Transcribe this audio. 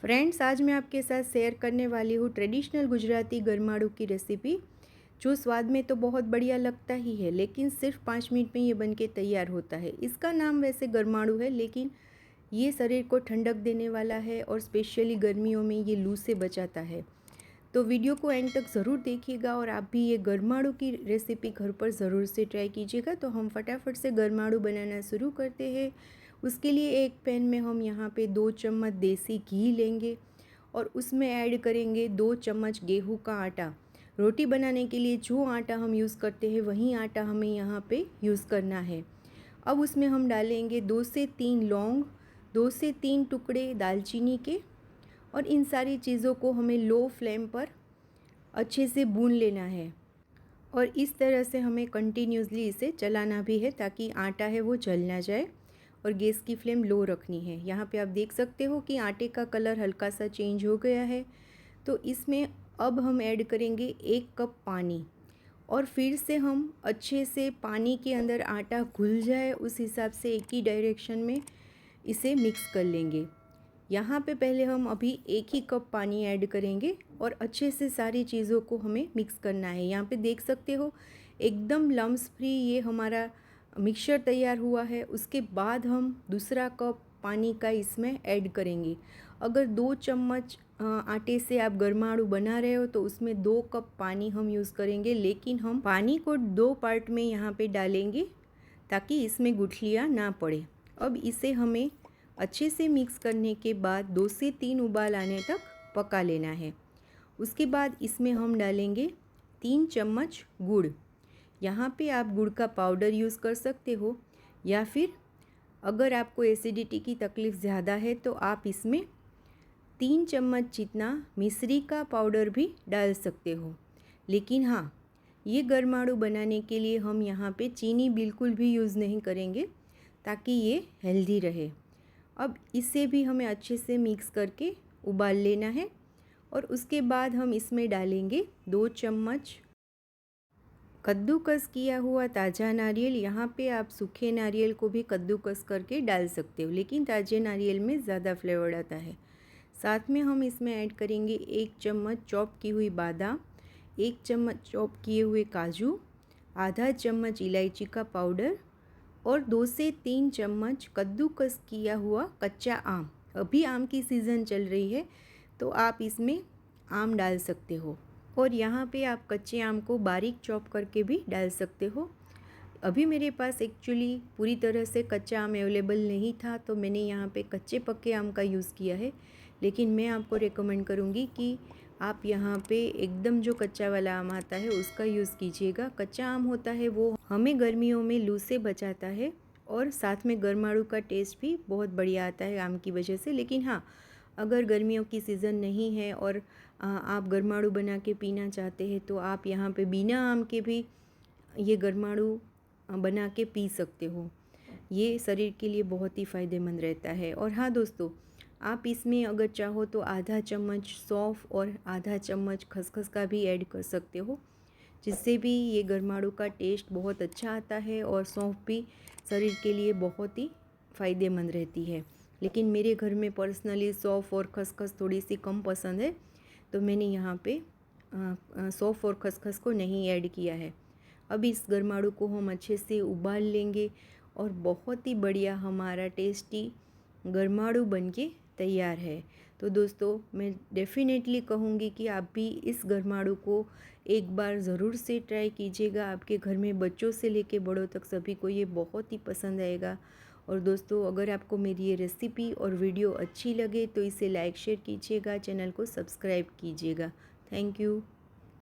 Friends, आज मैं आपके साथ शेयर करने वाली हूँ ट्रेडिशनल गुजराती गरमाड़ू की रेसिपी, जो स्वाद में तो बहुत बढ़िया लगता ही है, लेकिन सिर्फ 5 मिनट में ये बनके तैयार होता है। इसका नाम वैसे गरमाड़ू है, लेकिन ये शरीर को ठंडक देने वाला है और स्पेशली गर्मियों में ये लू से बचाता है। तो वीडियो को एंड तक ज़रूर देखिएगा और आप भी ये गरमाड़ू की रेसिपी घर पर ज़रूर से ट्राई कीजिएगा। तो हम फटाफट से गरमाड़ू बनाना शुरू करते हैं। उसके लिए एक पैन में हम यहाँ पे 2 चम्मच देसी घी लेंगे और उसमें ऐड करेंगे 2 चम्मच गेहूं का आटा। रोटी बनाने के लिए जो आटा हम यूज़ करते हैं वही आटा हमें यहाँ पे यूज़ करना है। अब उसमें हम डालेंगे 2 से 3 लौंग, 2 से 3 टुकड़े दालचीनी के, और इन सारी चीज़ों को हमें लो फ्लेम पर अच्छे से भून लेना है। और इस तरह से हमें कंटिन्यूसली इसे चलाना भी है ताकि आटा है वो जल ना जाए, और गैस की फ्लेम लो रखनी है। यहाँ पे आप देख सकते हो कि आटे का कलर हल्का सा चेंज हो गया है। तो इसमें अब हम ऐड करेंगे 1 कप पानी, और फिर से हम अच्छे से पानी के अंदर आटा घुल जाए उस हिसाब से एक ही डायरेक्शन में इसे मिक्स कर लेंगे। यहाँ पे पहले हम अभी 1 ही कप पानी ऐड करेंगे और अच्छे से सारी चीज़ों को हमें मिक्स करना है। यहाँ पे देख सकते हो एकदम लम्स फ्री ये हमारा मिक्सचर तैयार हुआ है। उसके बाद हम दूसरा कप पानी का इसमें ऐड करेंगे। अगर 2 चम्मच आटे से आप गरमाड़ू बना रहे हो तो उसमें 2 कप पानी हम यूज़ करेंगे, लेकिन हम पानी को 2 पार्ट में यहाँ पे डालेंगे ताकि इसमें गुठलियाँ ना पड़े। अब इसे हमें अच्छे से मिक्स करने के बाद 2 से 3 उबाल आने तक पका लेना है। उसके बाद इसमें हम डालेंगे 3 चम्मच गुड़। यहाँ पे आप गुड़ का पाउडर यूज़ कर सकते हो, या फिर अगर आपको एसिडिटी की तकलीफ़ ज़्यादा है तो आप इसमें 3 चम्मच जितना मिश्री का पाउडर भी डाल सकते हो। लेकिन हाँ, ये गरमाड़ू बनाने के लिए हम यहाँ पे चीनी बिल्कुल भी यूज़ नहीं करेंगे ताकि ये हेल्दी रहे। अब इसे भी हमें अच्छे से मिक्स करके उबाल लेना है, और उसके बाद हम इसमें डालेंगे 2 चम्मच कद्दूकस किया हुआ ताज़ा नारियल। यहाँ पे आप सूखे नारियल को भी कद्दूकस करके डाल सकते हो, लेकिन ताज़े नारियल में ज़्यादा फ्लेवर आता है। साथ में हम इसमें ऐड करेंगे 1 चम्मच चॉप की हुई बादाम, 1 चम्मच चॉप किए हुए काजू, आधा चम्मच इलायची का पाउडर और 2 से 3 चम्मच कद्दूकस किया हुआ कच्चा आम। अभी आम की सीज़न चल रही है तो आप इसमें आम डाल सकते हो, और यहाँ पे आप कच्चे आम को बारीक चॉप करके भी डाल सकते हो। अभी मेरे पास एक्चुअली पूरी तरह से कच्चा आम अवेलेबल नहीं था, तो मैंने यहाँ पे कच्चे पक्के आम का यूज़ किया है। लेकिन मैं आपको रेकमेंड करूँगी कि आप यहाँ पे एकदम जो कच्चा वाला आम आता है उसका यूज़ कीजिएगा। कच्चा आम होता है वो हमें गर्मियों में लू से बचाता है, और साथ में गरमाड़ू का टेस्ट भी बहुत बढ़िया आता है आम की वजह से। लेकिन हाँ, अगर गर्मियों की सीज़न नहीं है और आप गरमाड़ू बना के पीना चाहते हैं तो आप यहाँ पे बिना आम के भी ये गरमाड़ू बना के पी सकते हो। ये शरीर के लिए बहुत ही फ़ायदेमंद रहता है। और हाँ दोस्तों, आप इसमें अगर चाहो तो आधा चम्मच सौंफ और आधा चम्मच खसखस का भी ऐड कर सकते हो, जिससे भी ये गरमाड़ू का टेस्ट बहुत अच्छा आता है, और सौंफ भी शरीर के लिए बहुत ही फ़ायदेमंद रहती है। लेकिन मेरे घर में पर्सनली सौंफ और खसखस थोड़ी सी कम पसंद है, तो मैंने यहाँ पे सौंफ और खसखस को नहीं ऐड किया है। अब इस गरमाड़ू को हम अच्छे से उबाल लेंगे और बहुत ही बढ़िया हमारा टेस्टी गरमाड़ू बनके तैयार है। तो दोस्तों, मैं डेफ़िनेटली कहूँगी कि आप भी इस गरमाड़ू को एक बार ज़रूर से ट्राई कीजिएगा। आपके घर में बच्चों से लेके बड़ों तक सभी को ये बहुत ही पसंद आएगा। और दोस्तों, अगर आपको मेरी ये रेसिपी और वीडियो अच्छी लगे तो इसे लाइक शेयर कीजिएगा, चैनल को सब्सक्राइब कीजिएगा। Thank you.